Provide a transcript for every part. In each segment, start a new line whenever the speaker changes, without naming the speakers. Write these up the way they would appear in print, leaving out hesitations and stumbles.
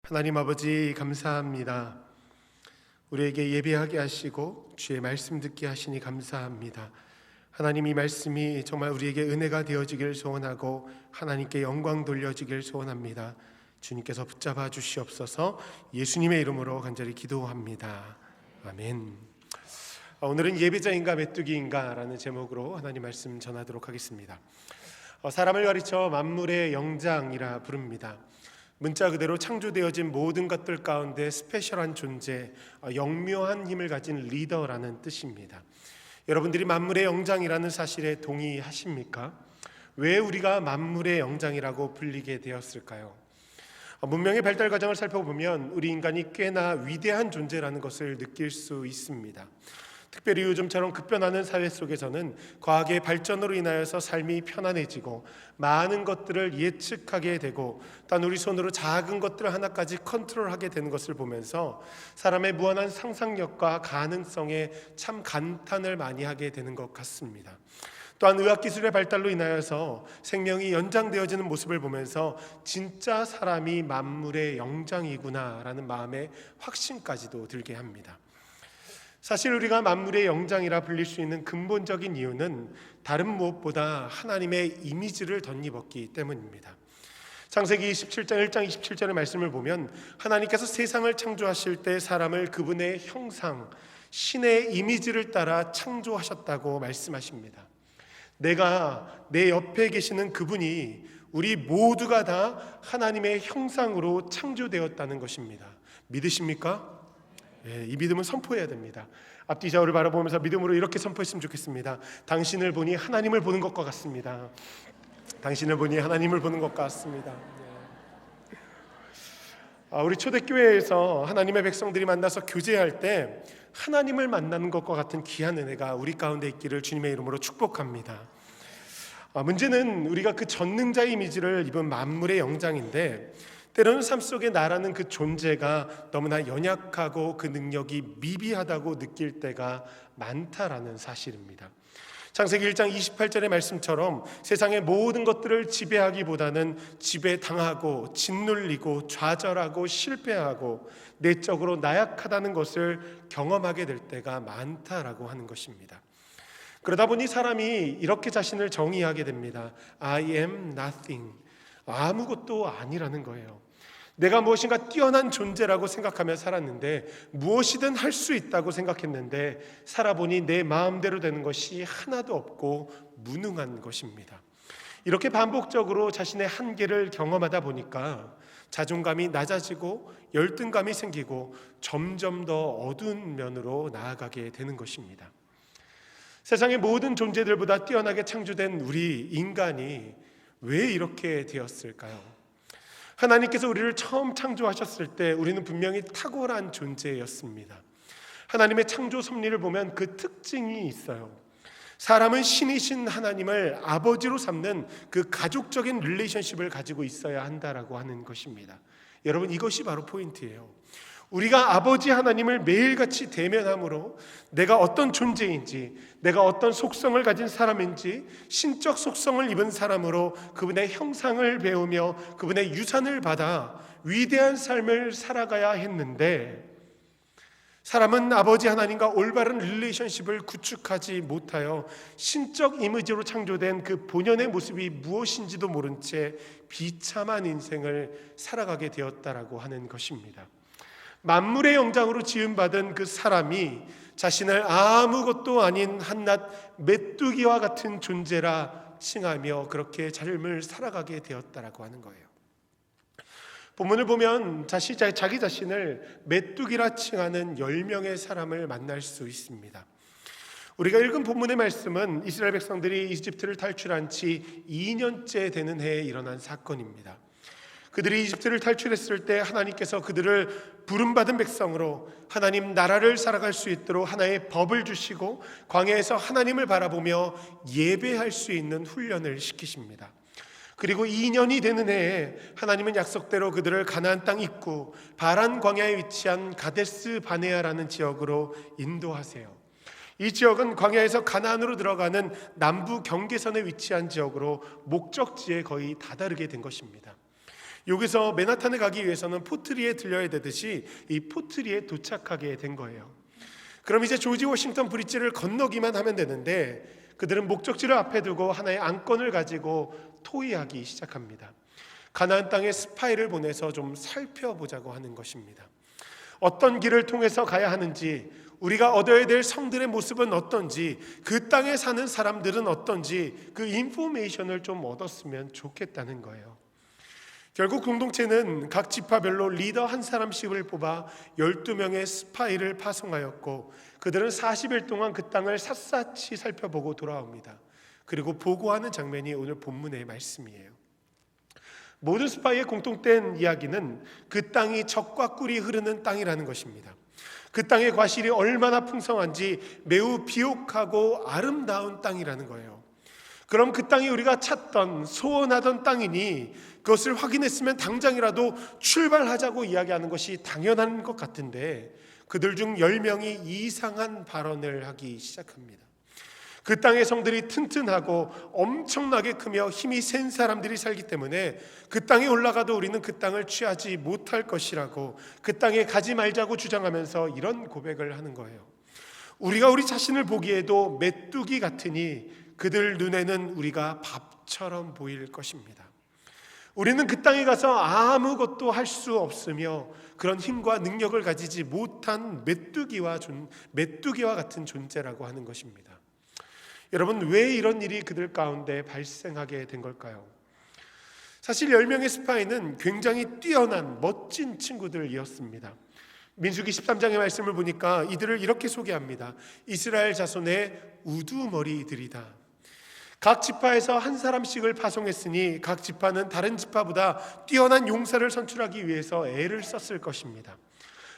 하나님 아버지 감사합니다. 우리에게 예배하게 하시고 주의 말씀 듣게 하시니 감사합니다. 하나님, 이 말씀이 정말 우리에게 은혜가 되어지길 소원하고 하나님께 영광 돌려지길 소원합니다. 주님께서 붙잡아 주시옵소서. 예수님의 이름으로 간절히 기도합니다. 아멘. 오늘은 예배자인가 메뚜기인가 라는 제목으로 하나님 말씀 전하도록 하겠습니다. 사람을 가르쳐 만물의 영장이라 부릅니다. 문자 그대로 창조되어진 모든 것들 가운데 스페셜한 존재, 영묘한 힘을 가진 리더라는 뜻입니다. 여러분들이 만물의 영장이라는 사실에 동의하십니까? 왜 우리가 만물의 영장이라고 불리게 되었을까요? 문명의 발달 과정을 살펴보면 우리 인간이 꽤나 위대한 존재라는 것을 느낄 수 있습니다. 특별히 요즘처럼 급변하는 사회 속에서는 과학의 발전으로 인하여서 삶이 편안해지고 많은 것들을 예측하게 되고 단 우리 손으로 작은 것들 하나까지 컨트롤하게 되는 것을 보면서 사람의 무한한 상상력과 가능성에 참 감탄을 많이 하게 되는 것 같습니다. 또한 의학기술의 발달로 인하여서 생명이 연장되어지는 모습을 보면서 진짜 사람이 만물의 영장이구나라는 마음의 확신까지도 들게 합니다. 사실 우리가 만물의 영장이라 불릴 수 있는 근본적인 이유는 다른 무엇보다 하나님의 이미지를 덧입었기 때문입니다. 창세기 27장 1장 27절의 말씀을 보면 하나님께서 세상을 창조하실 때 사람을 그분의 형상, 신의 이미지를 따라 창조하셨다고 말씀하십니다. 내가 내 옆에 계시는 그분이 우리 모두가 다 하나님의 형상으로 창조되었다는 것입니다. 믿으십니까? 이 믿음은 선포해야 됩니다. 앞뒤 좌우를 바라보면서 믿음으로 이렇게 선포했으면 좋겠습니다. 당신을 보니 하나님을 보는 것과 같습니다. 당신을 보니 하나님을 보는 것 같습니다. 우리 초대교회에서 하나님의 백성들이 만나서 교제할 때 하나님을 만나는 것과 같은 귀한 은혜가 우리 가운데 있기를 주님의 이름으로 축복합니다. 문제는 우리가 그 전능자의 이미지를 입은 만물의 영장인데 때로는 삶 속에 나라는 그 존재가 너무나 연약하고 그 능력이 미비하다고 느낄 때가 많다라는 사실입니다. 창세기 1장 28절의 말씀처럼 세상의 모든 것들을 지배하기보다는 지배당하고 짓눌리고 좌절하고 실패하고 내적으로 나약하다는 것을 경험하게 될 때가 많다라고 하는 것입니다. 그러다 보니 사람이 이렇게 자신을 정의하게 됩니다. I am nothing. 아무것도 아니라는 거예요. 내가 무엇인가 뛰어난 존재라고 생각하며 살았는데 무엇이든 할 수 있다고 생각했는데 살아보니 내 마음대로 되는 것이 하나도 없고 무능한 것입니다. 이렇게 반복적으로 자신의 한계를 경험하다 보니까 자존감이 낮아지고 열등감이 생기고 점점 더 어두운 면으로 나아가게 되는 것입니다. 세상의 모든 존재들보다 뛰어나게 창조된 우리 인간이 왜 이렇게 되었을까요? 하나님께서 우리를 처음 창조하셨을 때 우리는 분명히 탁월한 존재였습니다. 하나님의 창조 섭리를 보면 그 특징이 있어요. 사람은 신이신 하나님을 아버지로 삼는 그 가족적인 릴레이션십을 가지고 있어야 한다라고 하는 것입니다. 여러분, 이것이 바로 포인트예요. 우리가 아버지 하나님을 매일같이 대면함으로 내가 어떤 존재인지, 내가 어떤 속성을 가진 사람인지, 신적 속성을 입은 사람으로 그분의 형상을 배우며 그분의 유산을 받아 위대한 삶을 살아가야 했는데 사람은 아버지 하나님과 올바른 릴레이션십을 구축하지 못하여 신적 이미지로 창조된 그 본연의 모습이 무엇인지도 모른 채 비참한 인생을 살아가게 되었다라고 하는 것입니다. 만물의 영장으로 지음받은 그 사람이 자신을 아무것도 아닌 한낱 메뚜기와 같은 존재라 칭하며 그렇게 삶을 살아가게 되었다라고 하는 거예요. 본문을 보면 자기 자신을 메뚜기라 칭하는 10명의 사람을 만날 수 있습니다. 우리가 읽은 본문의 말씀은 이스라엘 백성들이 이집트를 탈출한 지 2년째 되는 해에 일어난 사건입니다. 그들이 이집트를 탈출했을 때 하나님께서 그들을 부름받은 백성으로 하나님 나라를 살아갈 수 있도록 하나의 법을 주시고 광야에서 하나님을 바라보며 예배할 수 있는 훈련을 시키십니다. 그리고 2년이 되는 해에 하나님은 약속대로 그들을 가나안 땅 입구 바란 광야에 위치한 가데스 바네아라는 지역으로 인도하세요. 이 지역은 광야에서 가나안으로 들어가는 남부 경계선에 위치한 지역으로 목적지에 거의 다다르게 된 것입니다. 여기서 맨하탄에 가기 위해서는 포트리에 들려야 되듯이 이 포트리에 도착하게 된 거예요. 그럼 이제 조지 워싱턴 브리지를 건너기만 하면 되는데 그들은 목적지를 앞에 두고 하나의 안건을 가지고 토의하기 시작합니다. 가나안 땅에 스파이를 보내서 좀 살펴보자고 하는 것입니다. 어떤 길을 통해서 가야 하는지, 우리가 얻어야 될 성들의 모습은 어떤지, 그 땅에 사는 사람들은 어떤지 그 인포메이션을 좀 얻었으면 좋겠다는 거예요. 결국 공동체는 각 지파별로 리더 한 사람씩을 뽑아 12명의 스파이를 파송하였고 그들은 40일 동안 그 땅을 샅샅이 살펴보고 돌아옵니다. 그리고 보고하는 장면이 오늘 본문의 말씀이에요. 모든 스파이의 공통된 이야기는 그 땅이 젖과 꿀이 흐르는 땅이라는 것입니다. 그 땅의 과실이 얼마나 풍성한지 매우 비옥하고 아름다운 땅이라는 거예요. 그럼 그 땅이 우리가 찾던 소원하던 땅이니 그것을 확인했으면 당장이라도 출발하자고 이야기하는 것이 당연한 것 같은데 그들 중 10명이 이상한 발언을 하기 시작합니다. 그 땅의 성들이 튼튼하고 엄청나게 크며 힘이 센 사람들이 살기 때문에 그 땅에 올라가도 우리는 그 땅을 취하지 못할 것이라고, 그 땅에 가지 말자고 주장하면서 이런 고백을 하는 거예요. 우리가 우리 자신을 보기에도 메뚜기 같으니 그들 눈에는 우리가 밥처럼 보일 것입니다. 우리는 그 땅에 가서 아무것도 할 수 없으며 그런 힘과 능력을 가지지 못한 메뚜기와 같은 존재라고 하는 것입니다. 여러분, 왜 이런 일이 그들 가운데 발생하게 된 걸까요? 사실 10명의 스파이는 굉장히 뛰어난 멋진 친구들이었습니다. 민수기 13장의 말씀을 보니까 이들을 이렇게 소개합니다. 이스라엘 자손의 우두머리들이다. 각 지파에서 한 사람씩을 파송했으니 각 지파는 다른 지파보다 뛰어난 용사를 선출하기 위해서 애를 썼을 것입니다.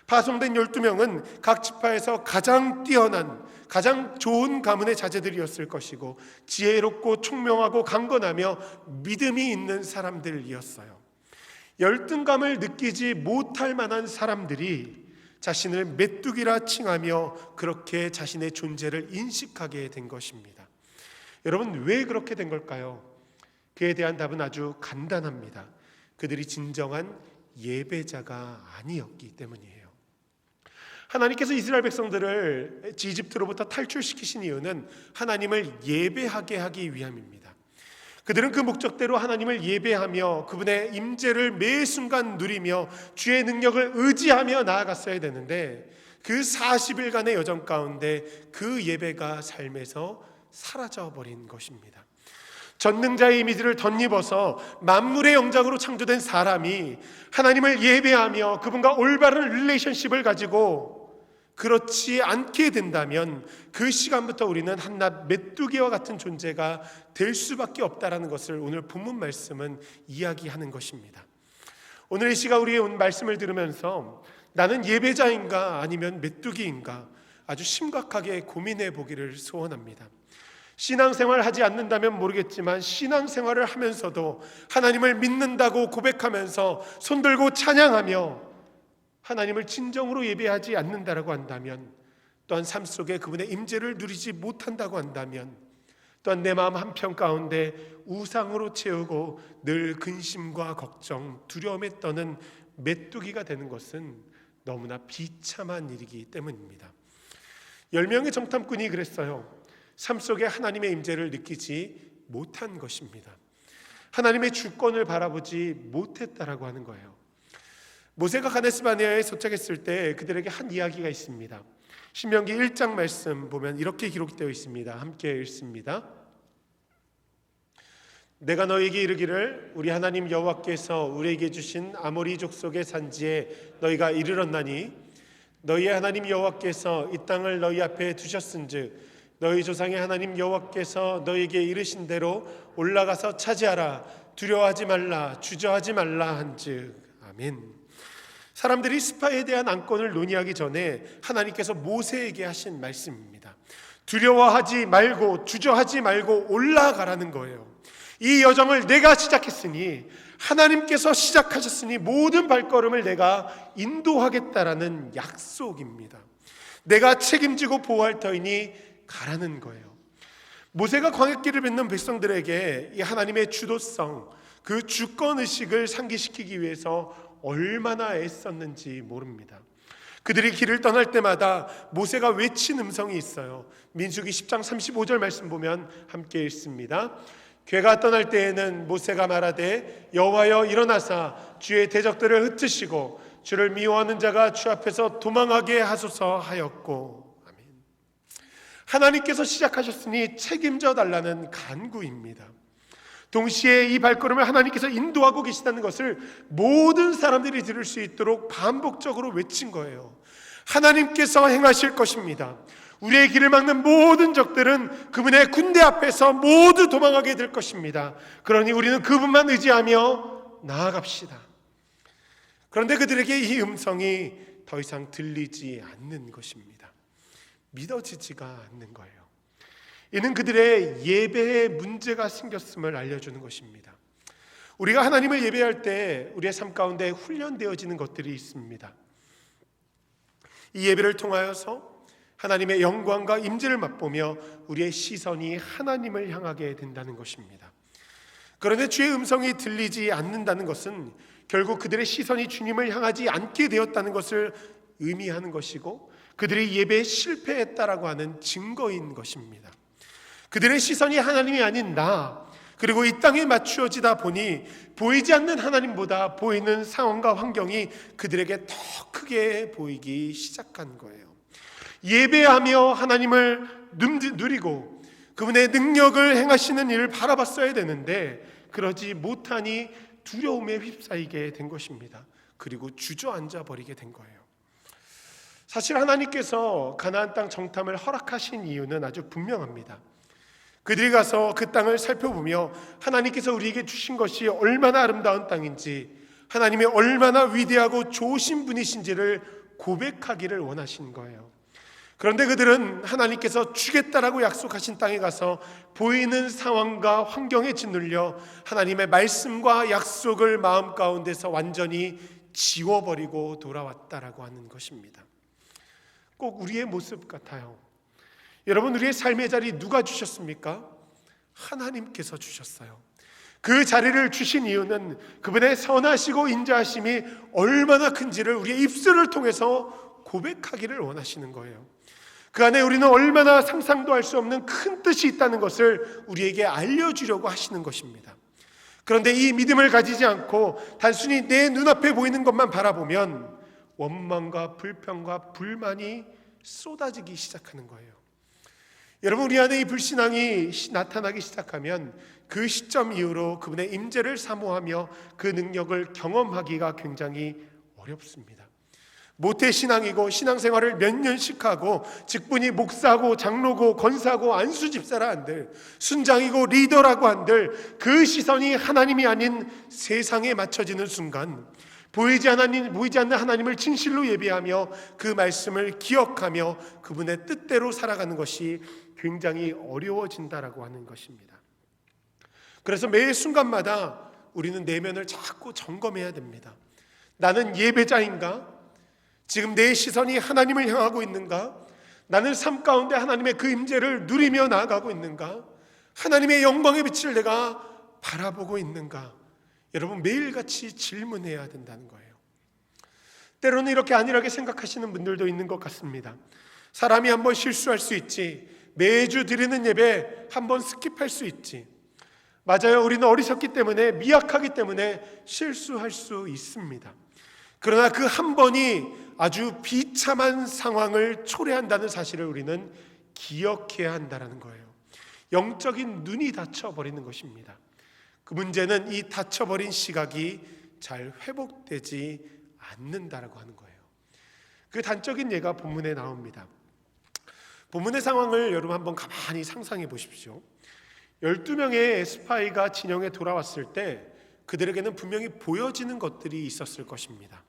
파송된 12명은 각 지파에서 가장 뛰어난, 가장 좋은 가문의 자제들이었을 것이고 지혜롭고 총명하고 강건하며 믿음이 있는 사람들이었어요. 열등감을 느끼지 못할 만한 사람들이 자신을 메뚜기라 칭하며 그렇게 자신의 존재를 인식하게 된 것입니다. 여러분, 왜 그렇게 된 걸까요? 그에 대한 답은 아주 간단합니다. 그들이 진정한 예배자가 아니었기 때문이에요. 하나님께서 이스라엘 백성들을 이집트로부터 탈출시키신 이유는 하나님을 예배하게 하기 위함입니다. 그들은 그 목적대로 하나님을 예배하며 그분의 임재를 매 순간 누리며 주의 능력을 의지하며 나아갔어야 되는데 그 40일간의 여정 가운데 그 예배가 삶에서 사라져버린 것입니다. 전능자의 이미지를 덧입어서 만물의 영장으로 창조된 사람이 하나님을 예배하며 그분과 올바른 릴레이션십을 가지고 그렇지 않게 된다면 그 시간부터 우리는 한낱 메뚜기와 같은 존재가 될 수밖에 없다라는 것을 오늘 본문 말씀은 이야기하는 것입니다. 오늘 이 시간 우리의 온 말씀을 들으면서 나는 예배자인가 아니면 메뚜기인가 아주 심각하게 고민해 보기를 소원합니다. 신앙생활을 하지 않는다면 모르겠지만 신앙생활을 하면서도 하나님을 믿는다고 고백하면서 손들고 찬양하며 하나님을 진정으로 예배하지 않는다라고 한다면, 또한 삶 속에 그분의 임재를 누리지 못한다고 한다면, 또한 내 마음 한편 가운데 우상으로 채우고 늘 근심과 걱정, 두려움에 떠는 메뚜기가 되는 것은 너무나 비참한 일이기 때문입니다. 10명의 정탐꾼이 그랬어요. 삶 속에 하나님의 임재를 느끼지 못한 것입니다. 하나님의 주권을 바라보지 못했다라고 하는 거예요. 모세가 가데스 바네아에 도착했을 때 그들에게 한 이야기가 있습니다. 신명기 1장 말씀 보면 이렇게 기록되어 있습니다. 함께 읽습니다. 내가 너희에게 이르기를 우리 하나님 여호와께서 우리에게 주신 아모리 족속의 산지에 너희가 이르렀나니 너희의 하나님 여호와께서 이 땅을 너희 앞에 두셨은즉 너희 조상의 하나님 여호와께서 너희에게 이르신 대로 올라가서 차지하라. 두려워하지 말라. 주저하지 말라 한즉. 아멘. 사람들이 스파이에 대한 안건을 논의하기 전에 하나님께서 모세에게 하신 말씀입니다. 두려워하지 말고 주저하지 말고 올라가라는 거예요. 이 여정을 내가 시작했으니, 하나님께서 시작하셨으니 모든 발걸음을 내가 인도하겠다라는 약속입니다. 내가 책임지고 보호할 터이니 가라는 거예요. 모세가 광야길을 걷는 백성들에게 이 하나님의 주도성, 그 주권 의식을 상기시키기 위해서 얼마나 애썼는지 모릅니다. 그들이 길을 떠날 때마다 모세가 외친 음성이 있어요. 민수기 10장 35절 말씀 보면 함께 읽습니다. 괴가 떠날 때에는 모세가 말하되 여호와여 일어나사 주의 대적들을 흩으시고 주를 미워하는 자가 주 앞에서 도망하게 하소서 하였고. 아멘. 하나님께서 시작하셨으니 책임져 달라는 간구입니다. 동시에 이 발걸음을 하나님께서 인도하고 계시다는 것을 모든 사람들이 들을 수 있도록 반복적으로 외친 거예요. 하나님께서 행하실 것입니다. 우리의 길을 막는 모든 적들은 그분의 군대 앞에서 모두 도망하게 될 것입니다. 그러니 우리는 그분만 의지하며 나아갑시다. 그런데 그들에게 이 음성이 더 이상 들리지 않는 것입니다. 믿어지지가 않는 거예요. 이는 그들의 예배에 문제가 생겼음을 알려주는 것입니다. 우리가 하나님을 예배할 때 우리의 삶 가운데 훈련되어지는 것들이 있습니다. 이 예배를 통하여서 하나님의 영광과 임재를 맛보며 우리의 시선이 하나님을 향하게 된다는 것입니다. 그런데 주의 음성이 들리지 않는다는 것은 결국 그들의 시선이 주님을 향하지 않게 되었다는 것을 의미하는 것이고 그들이 예배에 실패했다라고 하는 증거인 것입니다. 그들의 시선이 하나님이 아닌 나, 그리고 이 땅에 맞추어지다 보니 보이지 않는 하나님보다 보이는 상황과 환경이 그들에게 더 크게 보이기 시작한 거예요. 예배하며 하나님을 누리고 그분의 능력을 행하시는 일을 바라봤어야 되는데 그러지 못하니 두려움에 휩싸이게 된 것입니다. 그리고 주저앉아 버리게 된 거예요. 사실 하나님께서 가나안 땅 정탐을 허락하신 이유는 아주 분명합니다. 그들이 가서 그 땅을 살펴보며 하나님께서 우리에게 주신 것이 얼마나 아름다운 땅인지, 하나님이 얼마나 위대하고 좋으신 분이신지를 고백하기를 원하신 거예요. 그런데 그들은 하나님께서 주겠다라고 약속하신 땅에 가서 보이는 상황과 환경에 짓눌려 하나님의 말씀과 약속을 마음 가운데서 완전히 지워버리고 돌아왔다라고 하는 것입니다. 꼭 우리의 모습 같아요. 여러분, 우리의 삶의 자리 누가 주셨습니까? 하나님께서 주셨어요. 그 자리를 주신 이유는 그분의 선하시고 인자하심이 얼마나 큰지를 우리의 입술을 통해서 고백하기를 원하시는 거예요. 그 안에 우리는 얼마나 상상도 할 수 없는 큰 뜻이 있다는 것을 우리에게 알려주려고 하시는 것입니다. 그런데 이 믿음을 가지지 않고 단순히 내 눈앞에 보이는 것만 바라보면 원망과 불평과 불만이 쏟아지기 시작하는 거예요. 여러분, 우리 안에 이 불신앙이 나타나기 시작하면 그 시점 이후로 그분의 임재를 사모하며 그 능력을 경험하기가 굉장히 어렵습니다. 모태신앙이고 신앙생활을 몇 년씩 하고 직분이 목사고 장로고 권사고 안수집사라 한들 순장이고 리더라고 한들 그 시선이 하나님이 아닌 세상에 맞춰지는 순간 보이지 않는 하나님을 진실로 예배하며 그 말씀을 기억하며 그분의 뜻대로 살아가는 것이 굉장히 어려워진다라고 하는 것입니다. 그래서 매 순간마다 우리는 내면을 자꾸 점검해야 됩니다. 나는 예배자인가? 지금 내 시선이 하나님을 향하고 있는가? 나는 삶 가운데 하나님의 그 임재를 누리며 나아가고 있는가? 하나님의 영광의 빛을 내가 바라보고 있는가? 여러분, 매일같이 질문해야 된다는 거예요. 때로는 이렇게 안일하게 생각하시는 분들도 있는 것 같습니다. 사람이 한번 실수할 수 있지, 매주 드리는 예배 한번 스킵할 수 있지. 맞아요, 우리는 어리석기 때문에, 미약하기 때문에 실수할 수 있습니다. 그러나 그 한 번이 아주 비참한 상황을 초래한다는 사실을 우리는 기억해야 한다는 거예요. 영적인 눈이 닫혀버리는 것입니다. 그 문제는 이 닫혀버린 시각이 잘 회복되지 않는다라고 하는 거예요. 그 단적인 예가 본문에 나옵니다. 본문의 상황을 여러분 한번 가만히 상상해 보십시오. 12명의 스파이가 진영에 돌아왔을 때 그들에게는 분명히 보여지는 것들이 있었을 것입니다.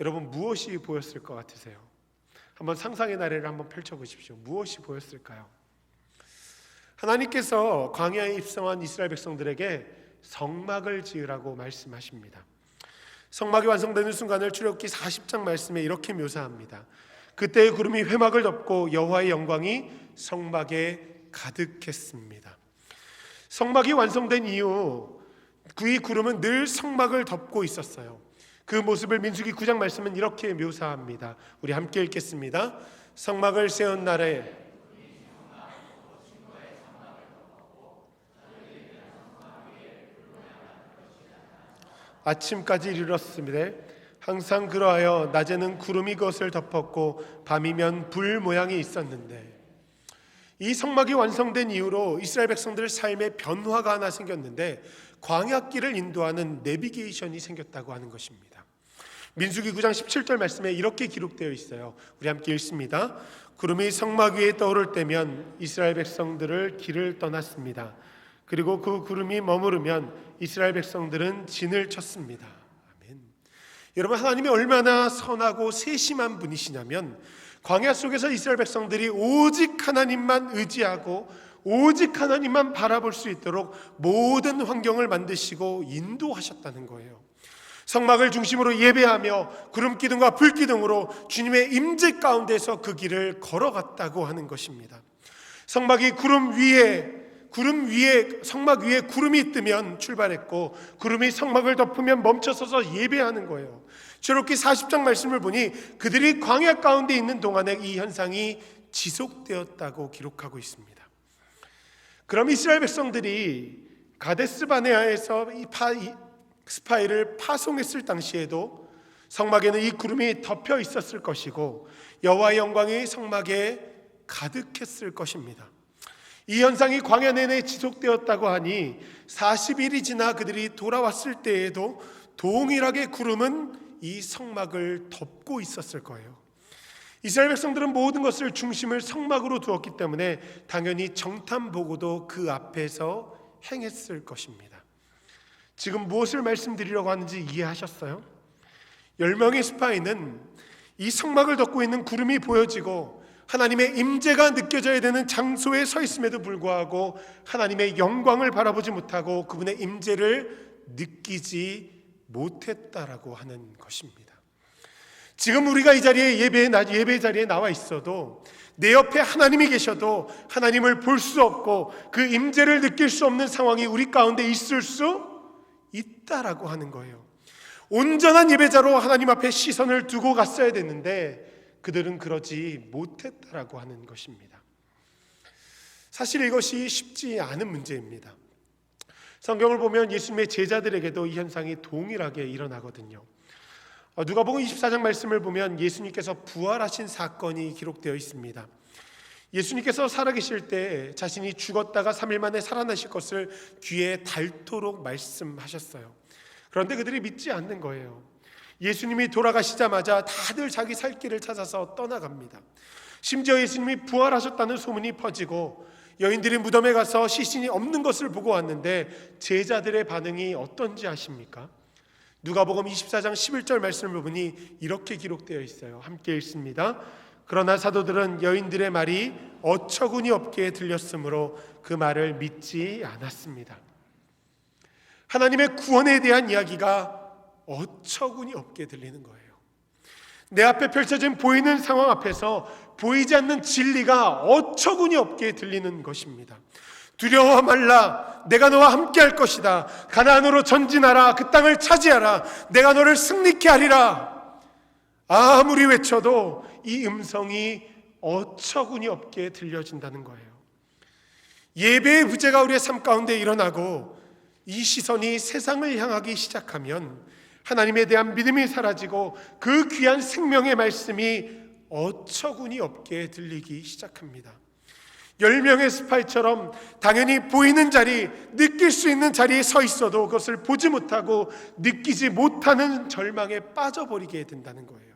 여러분, 무엇이 보였을 것 같으세요? 한번 상상의 나래를 한번 펼쳐보십시오. 무엇이 보였을까요? 하나님께서 광야에 입성한 이스라엘 백성들에게 성막을 지으라고 말씀하십니다. 성막이 완성되는 순간을 출애굽기 40장 말씀에 이렇게 묘사합니다. 그때의 구름이 회막을 덮고 여호와의 영광이 성막에 가득했습니다. 성막이 완성된 이후 이 구름은 늘 성막을 덮고 있었어요. 그 모습을 민수기 9장 말씀은 이렇게 묘사합니다. 우리 함께 읽겠습니다. 성막을 세운 날에 아침까지 이르렀습니다. 항상 그러하여 낮에는 구름이 그것을 덮었고 밤이면 불 모양이 있었는데, 이 성막이 완성된 이후로 이스라엘 백성들 삶에 변화가 하나 생겼는데 광야길을 인도하는 내비게이션이 생겼다고 하는 것입니다. 민수기 9장 17절 말씀에 이렇게 기록되어 있어요. 우리 함께 읽습니다. 구름이 성막 위에 떠오를 때면 이스라엘 백성들을 길을 떠났습니다. 그리고 그 구름이 머무르면 이스라엘 백성들은 진을 쳤습니다. 아멘. 여러분, 하나님이 얼마나 선하고 세심한 분이시냐면 광야 속에서 이스라엘 백성들이 오직 하나님만 의지하고 오직 하나님만 바라볼 수 있도록 모든 환경을 만드시고 인도하셨다는 거예요. 성막을 중심으로 예배하며 구름 기둥과 불 기둥으로 주님의 임재 가운데서 그 길을 걸어갔다고 하는 것입니다. 성막이 성막 위에 구름이 뜨면 출발했고 구름이 성막을 덮으면 멈춰서서 예배하는 거예요. 출애굽기 40장 말씀을 보니 그들이 광야 가운데 있는 동안에 이 현상이 지속되었다고 기록하고 있습니다. 그럼 이스라엘 백성들이 가데스 바네아에서 스파이를 파송했을 당시에도 성막에는 이 구름이 덮여 있었을 것이고 여호와의 영광이 성막에 가득했을 것입니다. 이 현상이 광야 내내 지속되었다고 하니 40일이 지나 그들이 돌아왔을 때에도 동일하게 구름은 이 성막을 덮고 있었을 거예요. 이스라엘 백성들은 모든 것을 중심을 성막으로 두었기 때문에 당연히 정탐보고도 그 앞에서 행했을 것입니다. 지금 무엇을 말씀드리려고 하는지 이해하셨어요? 10명의 스파이는 이 성막을 덮고 있는 구름이 보여지고 하나님의 임재가 느껴져야 되는 장소에 서 있음에도 불구하고 하나님의 영광을 바라보지 못하고 그분의 임재를 느끼지 못했다라고 하는 것입니다. 지금 우리가 이 자리에 예배 자리에 나와 있어도 내 옆에 하나님이 계셔도 하나님을 볼 수 없고 그 임재를 느낄 수 없는 상황이 우리 가운데 있을 수 있다라고 하는 거예요. 온전한 예배자로 하나님 앞에 시선을 두고 갔어야 됐는데 그들은 그러지 못했다라고 하는 것입니다. 사실 이것이 쉽지 않은 문제입니다. 성경을 보면 예수님의 제자들에게도 이 현상이 동일하게 일어나거든요. 누가복음 24장 말씀을 보면 예수님께서 부활하신 사건이 기록되어 있습니다. 예수님께서 살아계실 때 자신이 죽었다가 3일 만에 살아나실 것을 귀에 닳도록 말씀하셨어요. 그런데 그들이 믿지 않는 거예요. 예수님이 돌아가시자마자 다들 자기 살 길을 찾아서 떠나갑니다. 심지어 예수님이 부활하셨다는 소문이 퍼지고 여인들이 무덤에 가서 시신이 없는 것을 보고 왔는데 제자들의 반응이 어떤지 아십니까? 누가복음 24장 11절 말씀을 보니 이렇게 기록되어 있어요. 함께 읽습니다. 그러나 사도들은 여인들의 말이 어처구니 없게 들렸으므로 그 말을 믿지 않았습니다. 하나님의 구원에 대한 이야기가 어처구니 없게 들리는 거예요. 내 앞에 펼쳐진 보이는 상황 앞에서 보이지 않는 진리가 어처구니 없게 들리는 것입니다. 두려워 말라, 내가 너와 함께 할 것이다. 가나안으로 전진하라, 그 땅을 차지하라, 내가 너를 승리케 하리라. 아무리 외쳐도 이 음성이 어처구니 없게 들려진다는 거예요. 예배의 부재가 우리의 삶 가운데 일어나고 이 시선이 세상을 향하기 시작하면 하나님에 대한 믿음이 사라지고 그 귀한 생명의 말씀이 어처구니 없게 들리기 시작합니다. 10명의 스파이처럼 당연히 보이는 자리, 느낄 수 있는 자리에 서 있어도 그것을 보지 못하고 느끼지 못하는 절망에 빠져버리게 된다는 거예요.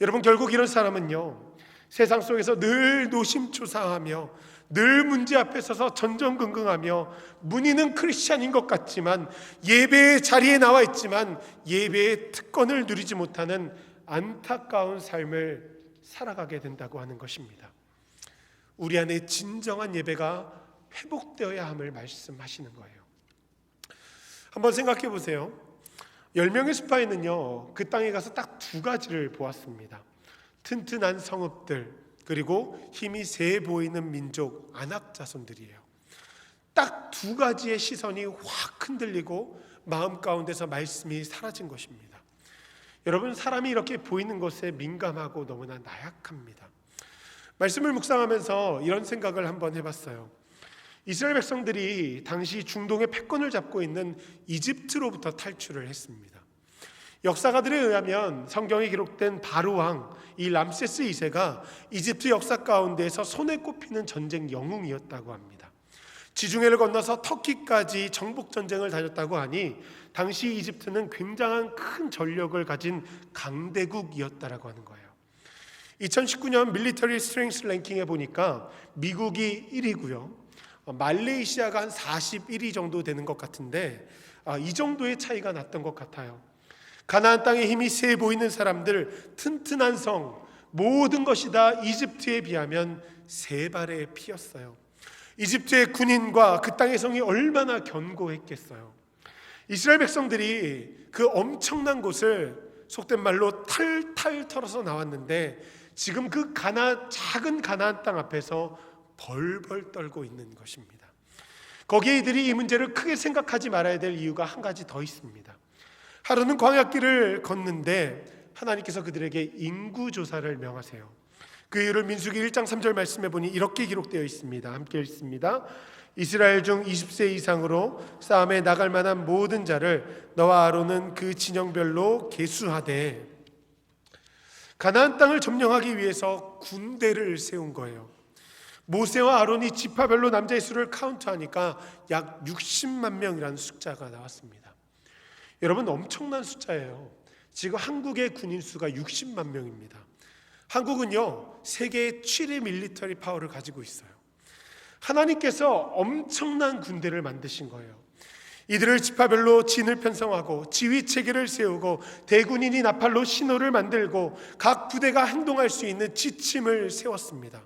여러분, 결국 이런 사람은요, 세상 속에서 늘 노심초사하며 늘 문제 앞에 서서 전전긍긍하며 문의는 크리스찬인 것 같지만 예배의 자리에 나와 있지만 예배의 특권을 누리지 못하는 안타까운 삶을 살아가게 된다고 하는 것입니다. 우리 안에 진정한 예배가 회복되어야 함을 말씀하시는 거예요. 한번 생각해 보세요. 10명의 스파이는요, 그 땅에 가서 딱 두 가지를 보았습니다. 튼튼한 성읍들, 그리고 힘이 세 보이는 민족 아낙 자손들이에요. 딱 두 가지의 시선이 확 흔들리고 마음 가운데서 말씀이 사라진 것입니다. 여러분, 사람이 이렇게 보이는 것에 민감하고 너무나 나약합니다. 말씀을 묵상하면서 이런 생각을 한번 해봤어요. 이스라엘 백성들이 당시 중동의 패권을 잡고 있는 이집트로부터 탈출을 했습니다. 역사가들에 의하면 성경에 기록된 바로왕 이 람세스 2세가 이집트 역사 가운데에서 손에 꼽히는 전쟁 영웅이었다고 합니다. 지중해를 건너서 터키까지 정복 전쟁을 다녔다고 하니 당시 이집트는 굉장한 큰 전력을 가진 강대국이었다라고 하는 거예요. 2019년 밀리터리 스트렝스 랭킹에 보니까 미국이 1위고요. 말레이시아가 한 41위 정도 되는 것 같은데 이 정도의 차이가 났던 것 같아요. 가나안 땅에 힘이 세 보이는 사람들, 튼튼한 성, 모든 것이 다 이집트에 비하면 세 발의 피였어요. 이집트의 군인과 그 땅의 성이 얼마나 견고했겠어요. 이스라엘 백성들이 그 엄청난 곳을 속된 말로 탈탈 털어서 나왔는데 지금 그 작은 가나안 땅 앞에서 벌벌 떨고 있는 것입니다. 거기에 이들이 이 문제를 크게 생각하지 말아야 될 이유가 한 가지 더 있습니다. 하루는 광야길을 걷는데 하나님께서 그들에게 인구조사를 명하세요. 그 이유를 민수기 1장 3절 말씀해 보니 이렇게 기록되어 있습니다. 함께 읽습니다. 이스라엘 중 20세 이상으로 싸움에 나갈 만한 모든 자를 너와 아론은 그 진영별로 계수하되, 가나안 땅을 점령하기 위해서 군대를 세운 거예요. 모세와 아론이 지파별로 남자의 수를 카운트하니까 약 60만 명이라는 숫자가 나왔습니다. 여러분, 엄청난 숫자예요. 지금 한국의 군인 수가 60만 명입니다. 한국은요, 세계의 7위 밀리터리 파워를 가지고 있어요. 하나님께서 엄청난 군대를 만드신 거예요. 이들을 지파별로 진을 편성하고 지휘 체계를 세우고 대군인이 나팔로 신호를 만들고 각 부대가 행동할 수 있는 지침을 세웠습니다.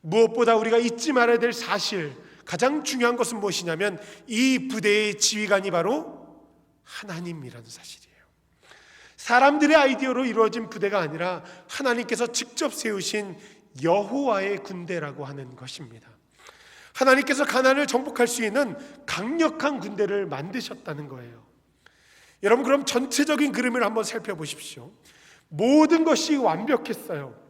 무엇보다 우리가 잊지 말아야 될 사실, 가장 중요한 것은 무엇이냐면 이 부대의 지휘관이 바로 하나님이라는 사실이에요. 사람들의 아이디어로 이루어진 부대가 아니라 하나님께서 직접 세우신 여호와의 군대라고 하는 것입니다. 하나님께서 가나안을 정복할 수 있는 강력한 군대를 만드셨다는 거예요. 여러분, 그럼 전체적인 그림을 한번 살펴보십시오. 모든 것이 완벽했어요.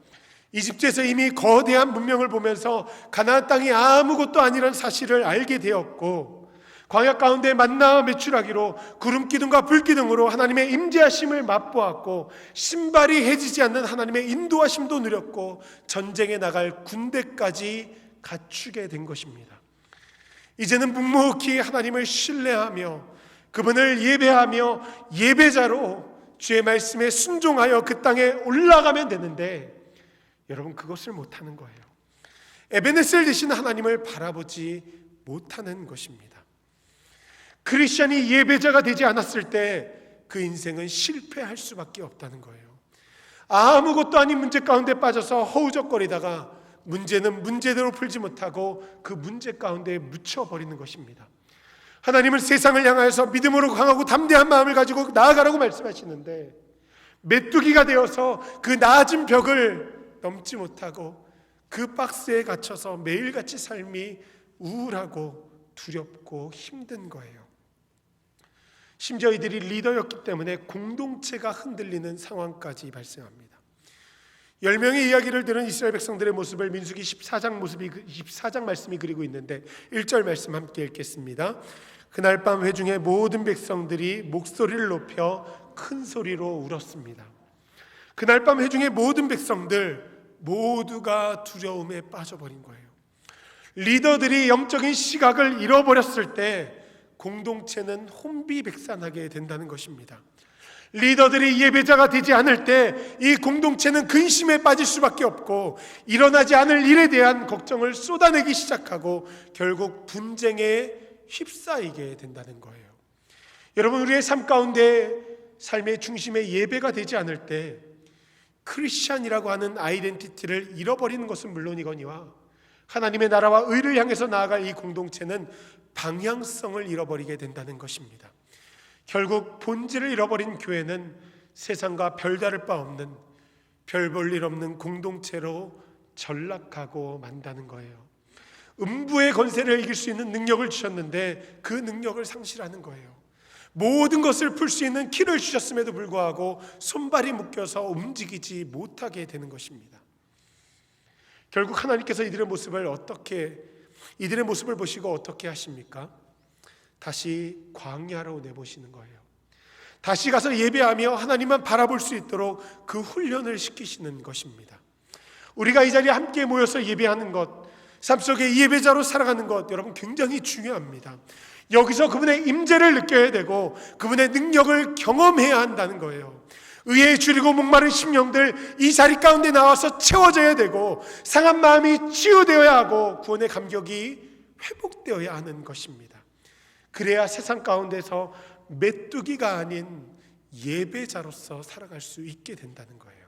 이집트에서 이미 거대한 문명을 보면서 가나안 땅이 아무것도 아니라는 사실을 알게 되었고, 광야 가운데 만나와 메추라기로 구름 기둥과 불 기둥으로 하나님의 임재하심을 맛보았고, 신발이 해지지 않는 하나님의 인도하심도 누렸고, 전쟁에 나갈 군대까지 갖추게 된 것입니다. 이제는 묵묵히 하나님을 신뢰하며 그분을 예배하며 예배자로 주의 말씀에 순종하여 그 땅에 올라가면 되는데, 여러분, 그것을 못하는 거예요. 에베네셀 되신 하나님을 바라보지 못하는 것입니다. 크리스천이 예배자가 되지 않았을 때 그 인생은 실패할 수밖에 없다는 거예요. 아무것도 아닌 문제 가운데 빠져서 허우적거리다가 문제는 문제대로 풀지 못하고 그 문제 가운데 묻혀버리는 것입니다. 하나님은 세상을 향하여서 믿음으로 강하고 담대한 마음을 가지고 나아가라고 말씀하시는데, 메뚜기가 되어서 그 낮은 벽을 넘지 못하고 그 박스에 갇혀서 매일같이 삶이 우울하고 두렵고 힘든 거예요. 심지어 이들이 리더였기 때문에 공동체가 흔들리는 상황까지 발생합니다. 10명의 이야기를 들은 이스라엘 백성들의 모습을 민수기 14장 말씀이 그리고 있는데 1절 말씀 함께 읽겠습니다. 그날 밤 회중의 모든 백성들이 목소리를 높여 큰 소리로 울었습니다. 그날 밤 회중의 모든 백성들 모두가 두려움에 빠져버린 거예요. 리더들이 영적인 시각을 잃어버렸을 때 공동체는 혼비백산하게 된다는 것입니다. 리더들이 예배자가 되지 않을 때 이 공동체는 근심에 빠질 수밖에 없고 일어나지 않을 일에 대한 걱정을 쏟아내기 시작하고 결국 분쟁에 휩싸이게 된다는 거예요. 여러분, 우리의 삶 가운데 삶의 중심에 예배가 되지 않을 때 크리스찬이라고 하는 아이덴티티를 잃어버리는 것은 물론이거니와 하나님의 나라와 의를 향해서 나아갈 이 공동체는 방향성을 잃어버리게 된다는 것입니다. 결국 본질을 잃어버린 교회는 세상과 별다를 바 없는 별 볼 일 없는 공동체로 전락하고 만다는 거예요. 음부의 권세를 이길 수 있는 능력을 주셨는데 그 능력을 상실하는 거예요. 모든 것을 풀 수 있는 키를 주셨음에도 불구하고 손발이 묶여서 움직이지 못하게 되는 것입니다. 결국 하나님께서 이들의 모습을 보시고 어떻게 하십니까? 다시 광야로 내보시는 거예요. 다시 가서 예배하며 하나님만 바라볼 수 있도록 그 훈련을 시키시는 것입니다. 우리가 이 자리에 함께 모여서 예배하는 것, 삶 속에 예배자로 살아가는 것, 여러분 굉장히 중요합니다. 여기서 그분의 임재를 느껴야 되고 그분의 능력을 경험해야 한다는 거예요. 의에 줄이고 목마른 심령들 이 자리 가운데 나와서 채워져야 되고 상한 마음이 치유되어야 하고 구원의 감격이 회복되어야 하는 것입니다. 그래야 세상 가운데서 메뚜기가 아닌 예배자로서 살아갈 수 있게 된다는 거예요.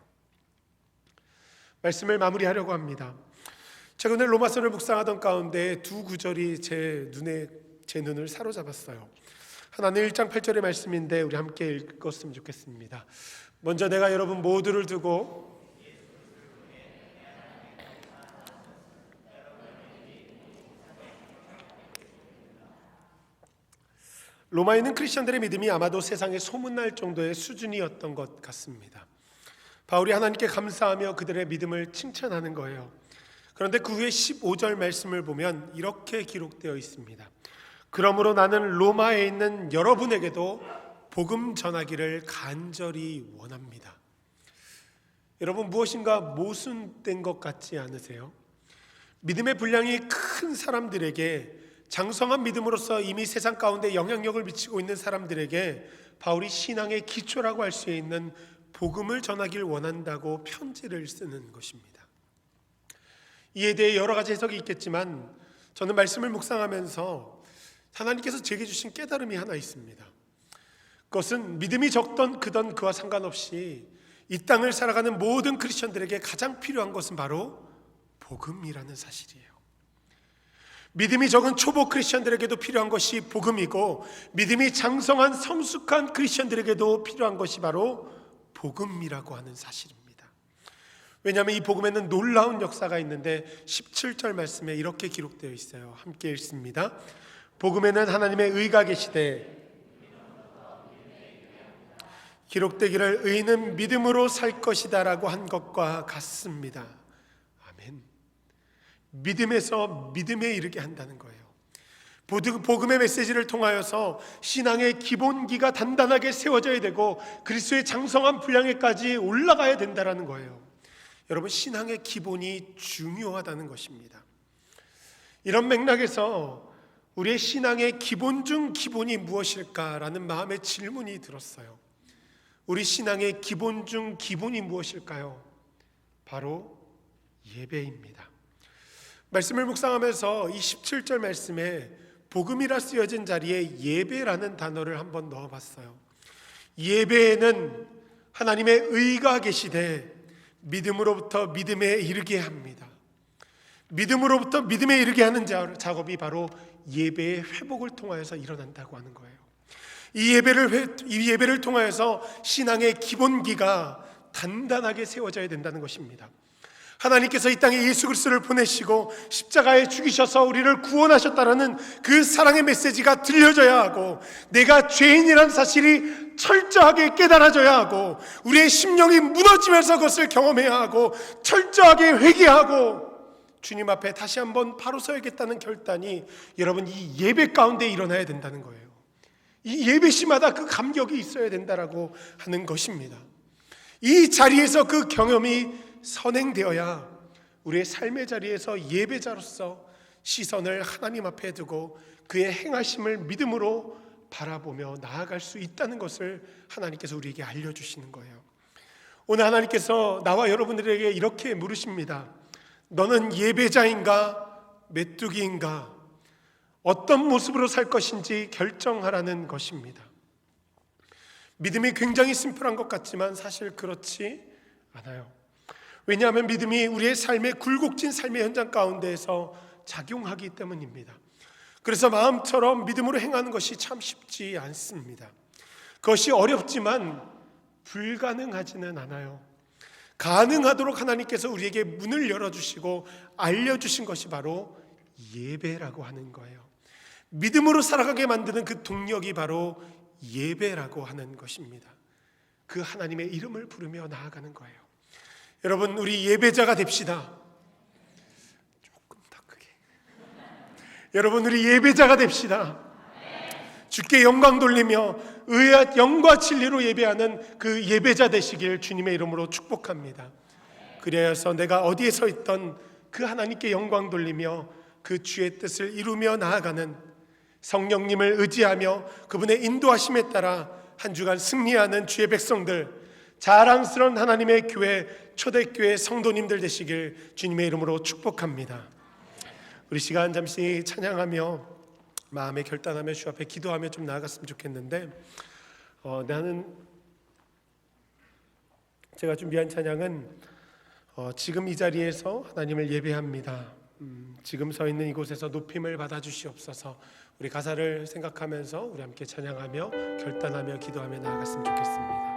말씀을 마무리하려고 합니다. 최근에 로마서를 묵상하던 가운데 두 구절이 제 눈을 사로잡았어요. 하나는 1장 8절의 말씀인데 우리 함께 읽었으면 좋겠습니다. 먼저 내가 여러분 모두를 두고 로마에 있는 크리스천들의 믿음이 아마도 세상에 소문날 정도의 수준이었던 것 같습니다. 바울이 하나님께 감사하며 그들의 믿음을 칭찬하는 거예요. 그런데 그 후에 15절 말씀을 보면 이렇게 기록되어 있습니다. 그러므로 나는 로마에 있는 여러분에게도 복음 전하기를 간절히 원합니다. 여러분 무엇인가 모순된 것 같지 않으세요? 믿음의 분량이 큰 사람들에게, 장성한 믿음으로서 이미 세상 가운데 영향력을 미치고 있는 사람들에게 바울이 신앙의 기초라고 할 수 있는 복음을 전하길 원한다고 편지를 쓰는 것입니다. 이에 대해 여러 가지 해석이 있겠지만 저는 말씀을 묵상하면서 하나님께서 제게 주신 깨달음이 하나 있습니다. 그것은 믿음이 적던 크던 그와 상관없이 이 땅을 살아가는 모든 크리스천들에게 가장 필요한 것은 바로 복음이라는 사실이에요. 믿음이 적은 초보 크리스천들에게도 필요한 것이 복음이고 믿음이 장성한 성숙한 크리스천들에게도 필요한 것이 바로 복음이라고 하는 사실입니다. 왜냐하면 이 복음에는 놀라운 역사가 있는데 17절 말씀에 이렇게 기록되어 있어요. 함께 읽습니다. 복음에는 하나님의 의가 계시되 기록되기를 의인은 믿음으로 살 것이다 라고 한 것과 같습니다. 아멘. 믿음에서 믿음에 이르게 한다는 거예요. 복음의 메시지를 통하여서 신앙의 기본기가 단단하게 세워져야 되고 그리스도의 장성한 분량에까지 올라가야 된다는 거예요. 여러분 신앙의 기본이 중요하다는 것입니다. 이런 맥락에서 우리의 신앙의 기본 중 기본이 무엇일까라는 마음의 질문이 들었어요. 우리 신앙의 기본 중 기본이 무엇일까요? 바로 예배입니다. 말씀을 묵상하면서 이 17절 말씀에 복음이라 쓰여진 자리에 예배라는 단어를 한번 넣어봤어요. 예배에는 하나님의 의가 계시되 믿음으로부터 믿음에 이르게 합니다. 믿음으로부터 믿음에 이르게 하는 작업이 바로 예배의 회복을 통하여서 일어난다고 하는 거예요. 이 예배를 통하여서 신앙의 기본기가 단단하게 세워져야 된다는 것입니다. 하나님께서 이 땅에 예수 그리스도를 보내시고 십자가에 죽이셔서 우리를 구원하셨다라는 그 사랑의 메시지가 들려져야 하고 내가 죄인이라는 사실이 철저하게 깨달아져야 하고 우리의 심령이 무너지면서 그것을 경험해야 하고 철저하게 회개하고 주님 앞에 다시 한번 바로 서야겠다는 결단이 여러분 이 예배 가운데 일어나야 된다는 거예요. 이 예배 시마다 그 감격이 있어야 된다라고 하는 것입니다. 이 자리에서 그 경험이 선행되어야 우리의 삶의 자리에서 예배자로서 시선을 하나님 앞에 두고 그의 행하심을 믿음으로 바라보며 나아갈 수 있다는 것을 하나님께서 우리에게 알려주시는 거예요. 오늘 하나님께서 나와 여러분들에게 이렇게 물으십니다. 너는 예배자인가 메뚜기인가? 어떤 모습으로 살 것인지 결정하라는 것입니다. 믿음이 굉장히 심플한 것 같지만 사실 그렇지 않아요. 왜냐하면 믿음이 우리의 삶의 굴곡진 삶의 현장 가운데에서 작용하기 때문입니다. 그래서 마음처럼 믿음으로 행하는 것이 참 쉽지 않습니다. 그것이 어렵지만 불가능하지는 않아요. 가능하도록 하나님께서 우리에게 문을 열어주시고 알려주신 것이 바로 예배라고 하는 거예요. 믿음으로 살아가게 만드는 그 동력이 바로 예배라고 하는 것입니다. 그 하나님의 이름을 부르며 나아가는 거예요. 여러분, 우리 예배자가 됩시다. 조금 더 크게. 여러분, 우리 예배자가 됩시다. 주께 영광 돌리며 의와 영과 진리로 예배하는 그 예배자 되시길 주님의 이름으로 축복합니다. 그래서 내가 어디에 서 있던 그 하나님께 영광 돌리며 그 주의 뜻을 이루며 나아가는, 성령님을 의지하며 그분의 인도하심에 따라 한 주간 승리하는 주의 백성들, 자랑스러운 하나님의 교회, 초대교회 성도님들 되시길 주님의 이름으로 축복합니다. 우리 시간 잠시 찬양하며 마음에 결단하며 주 앞에 기도하며 좀 나아갔으면 좋겠는데, 제가 준비한 찬양은 지금 이 자리에서 하나님을 예배합니다. 지금 서 있는 이곳에서 높임을 받아 주시옵소서. 우리 가사를 생각하면서 우리 함께 찬양하며 결단하며 기도하며 나아갔으면 좋겠습니다.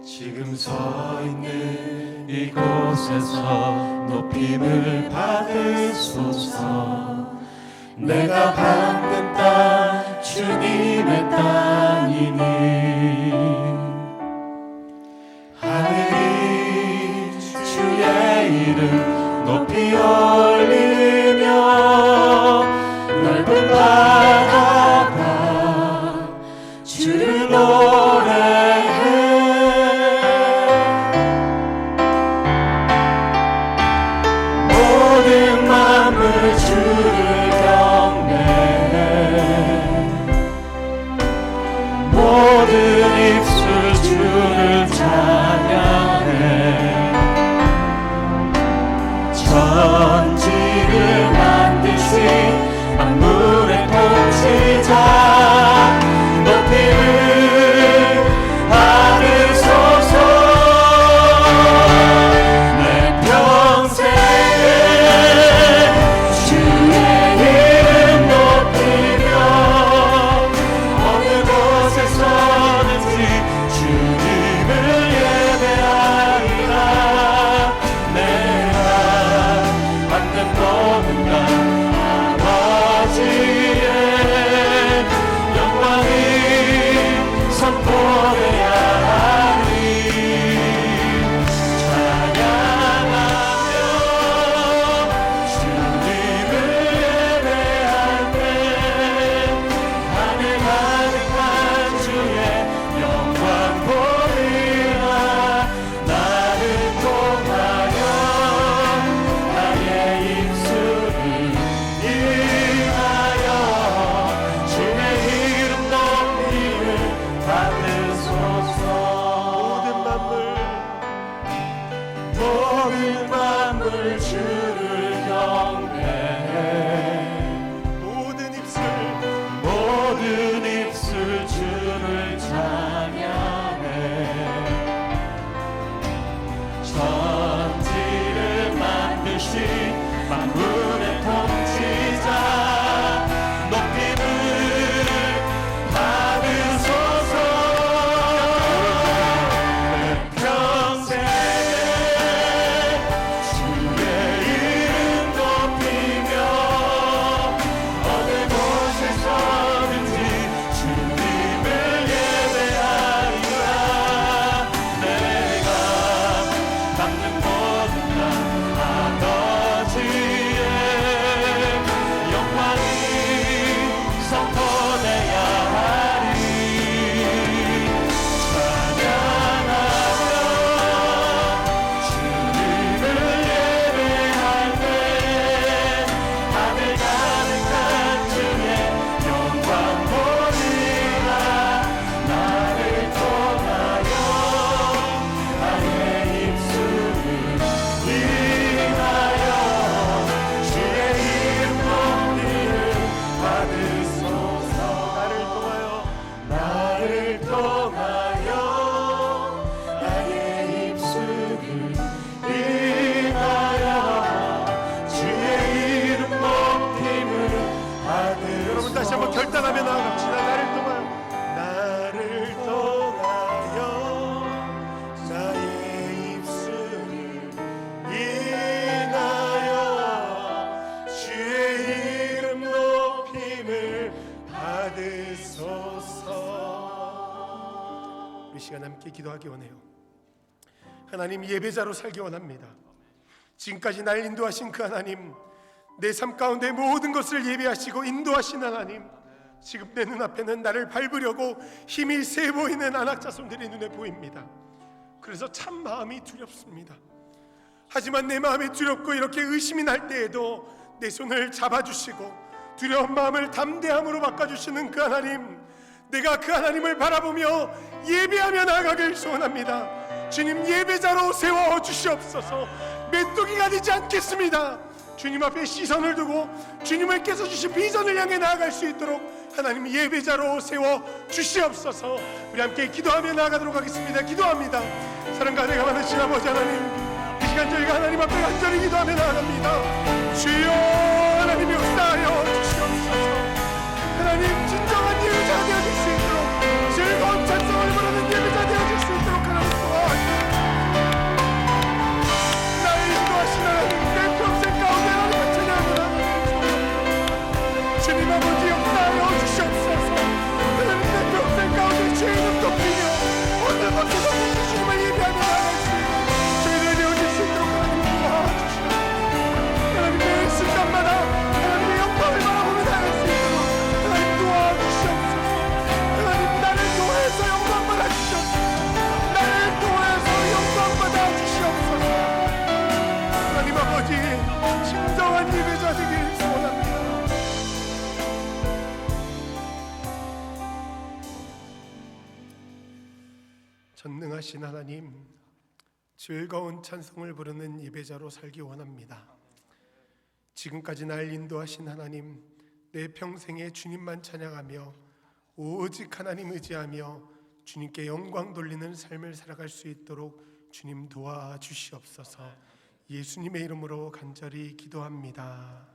지금 서 있는 이곳에서 높임을 받으소서. 내가 받는 땅 주님의 땅이니 하늘이 주의 이름 높이 올리며 넓은 바다가 주를 노래해. 모든 만물 주를 경배해.
시간 함께 기도하기 원해요. 하나님, 예배자로 살기 원합니다. 지금까지 날 인도하신 그 하나님, 내 삶 가운데 모든 것을 예배하시고 인도하신 하나님, 지금 내 눈앞에는 나를 밟으려고 힘이 세 보이는 안악자손들이 눈에 보입니다. 그래서 참 마음이 두렵습니다. 하지만 내 마음이 두렵고 이렇게 의심이 날 때에도 내 손을 잡아주시고 두려운 마음을 담대함으로 바꿔주시는 그 하나님, 내가 그 하나님을 바라보며 예배하며 나아가길 소원합니다. 주님, 예배자로 세워주시옵소서. 메뚜기가 되지 않겠습니다. 주님 앞에 시선을 두고 주님께서 주신 비전을 향해 나아갈 수 있도록 하나님 예배자로 세워주시옵소서. 우리 함께 기도하며 나아가도록 하겠습니다. 기도합니다. 사랑과 은혜가 많으신 아버지 하나님, 이 시간 저희가 하나님 앞에 간절히 기도하며 나아갑니다. 주여, 하나님 역사하여 주시옵소서. 하나님, 진정한 예배자 되어질 수 있도록, 즐거운 찬송을 부르는 예배자 되어질 수 있도록 하나님 도와주시옵소서. 나를 인도하신 하나님, 내 평생 가운데 하나님을 찬양하노라. 주님 아버지 역사하여 주시옵소서. 하나님, 내 평생 가운데 죄 이름 높이며 오늘 곳에서 주님을 예배하며 나아갈 수 있는 저희들 되어질 수 있도록 하나님 도와주시옵소서. 하나님, 매 순간마다 하나님의 영광을 바라보며 나아갈 수 있도록 하나님 도와주시옵소서. 하나님, 나를 통해서 영광 받아 주시옵소서. 나를 통해서 영광 받아 주시옵소서. 하나님 아버지, 진정한 예배자 되길 소원합니다. 전능하신 하나님, 즐거운 찬송을 부르는 예배자로 살기 원합니다. 지금까지 날 인도하신 하나님, 내 평생에 주님만 찬양하며 오직 하나님 의지하며 주님께 영광 돌리는 삶을 살아갈 수 있도록 주님 도와주시옵소서. 예수님의 이름으로 간절히 기도합니다.